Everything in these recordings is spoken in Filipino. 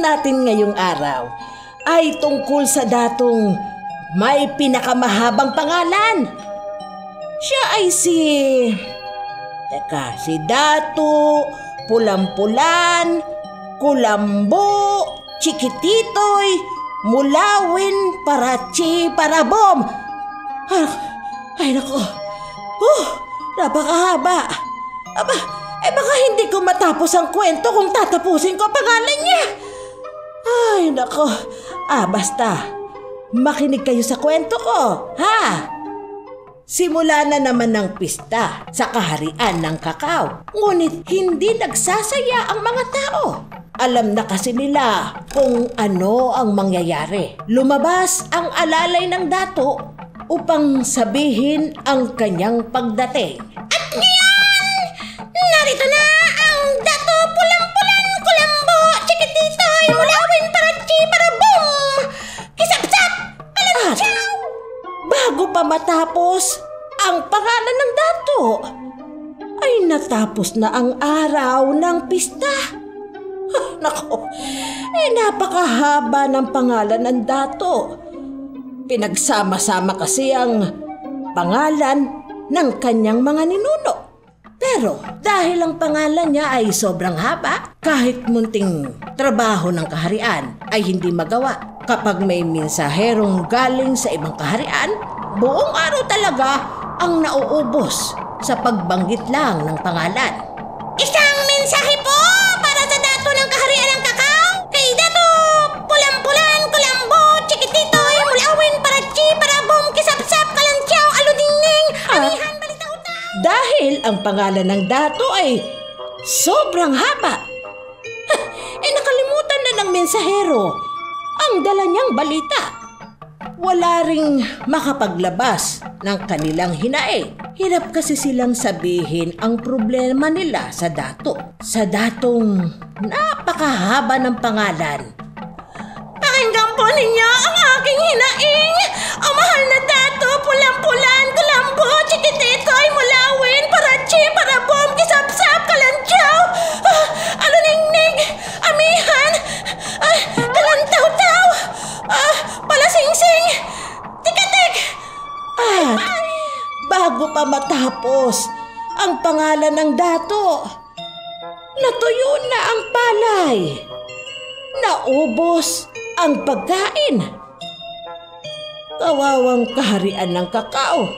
natin ngayong araw ay tungkol sa datong may pinakamahabang pangalan. Siya ay si Dato Pulampulan, Kulambo, Chikititoy, Mulawin, Parachi, Parabom. Ay nako, napakahaba. Baka hindi ko matapos ang kwento kung tatapusin ko ang pangalan niya. Ay nako, basta makinig kayo sa kwento ko, ha? Simula na naman ng pista sa kaharian ng kakao. Ngunit hindi nagsasaya ang mga tao. Alam na kasi nila kung ano ang mangyayari. Lumabas ang alalay ng dato upang sabihin ang kanyang pagdating. At ngayon, narito na ang Dato Pulampulan, Kulambo, Chikititoy, Mulawin, Parachi, Parabom, Kisapsap, Palanchaw. Bago pa matapos ang pangalan ng dato, ay natapos na ang araw ng pista. Nako, napakahaba ng pangalan ng dato. Pinagsama-sama kasi ang pangalan ng kanyang mga ninuno. Pero dahil ang pangalan niya ay sobrang haba, kahit munting trabaho ng kaharian ay hindi magawa. Kapag may mensaherong galing sa ibang kaharian, buong araw talaga ang nauubos sa pagbanggit lang ng pangalan. Isang mensahe po para sa dato ng kaharian ng kakao kay Dato Pulampulan, Kulambo, Chikititoy, Mulawin, Parachi, Parabom, Kisapsap, Kalanchaw, Aludingning, Amihan, Balitaw-taw. Dahil ang pangalan ng dato ay sobrang haba, nakalimutan na ng mensahero ang dala niyang balita. Wala ring makapaglabas ng kanilang hinaing. Hirap kasi silang sabihin ang problema nila sa dato. Sa datong napakahaba ng pangalan. Pakinggan po ninyo ang aking hinaing. Ang mahal na Dato Pulampulan, Kulambo, Chikititoy, Mulawin, Parachi, Parabom, Kisapsap, Kalanchaw, Aluningnig, Amihan, Kalantaw-taw, Palasingsing, Tikatik. At bago pa matapos ang pangalan ng dato, natuyo na ang palay. Naubos ang pagkain. Kawawang kaharian ng kakao.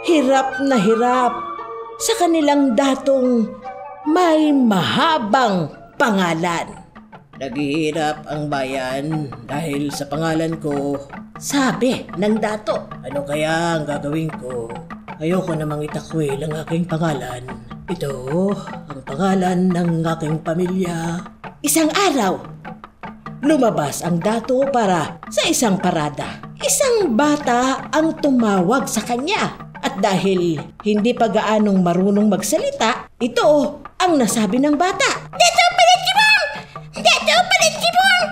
Hirap na hirap sa kanilang datong may mahabang pangalan. Naghihirap ang bayan dahil sa pangalan ko, sabi ng dato. Ano kaya ang gagawin ko? Ayoko namang itakwil ang aking pangalan. Ito ang pangalan ng aking pamilya. Isang araw, lumabas ang dato para sa isang parada. Isang bata ang tumawag sa kanya. At dahil hindi pa gaanong marunong magsalita, ito ang nasabi ng bata. Dato Palachibong! Dato Palachibong!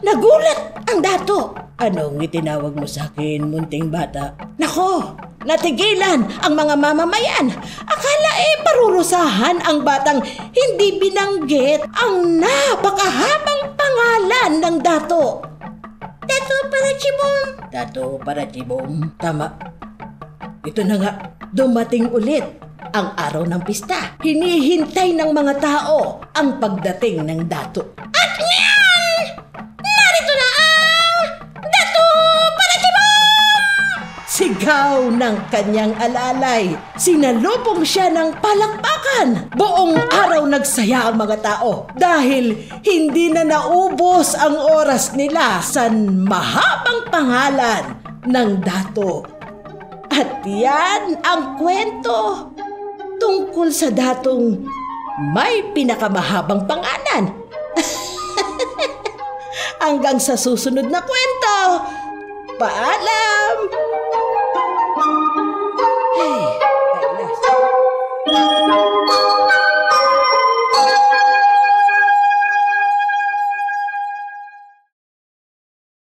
Nagulat ang dato. Anong itinawag mo sa akin, munting bata? Nako, natigilan ang mga mamamayan. Akala parurusahan ang batang hindi binanggit ang napakahabang pangalan ng dato. Dato Palachibong! Dato Palachibong, tama. Ito na nga, dumating ulit ang araw ng pista. Hinihintay ng mga tao ang pagdating ng dato. At ngayon, narito na ang Dato Palachibong! Sigaw ng kanyang alalay. Sinalubong siya ng palakpakan. Buong araw nagsaya ang mga tao dahil hindi na naubos ang oras nila sa mahabang pangalan ng dato. At yan ang kwento tungkol sa datong may pinakamahabang pangalan. Hanggang sa susunod na kwento. Paalam!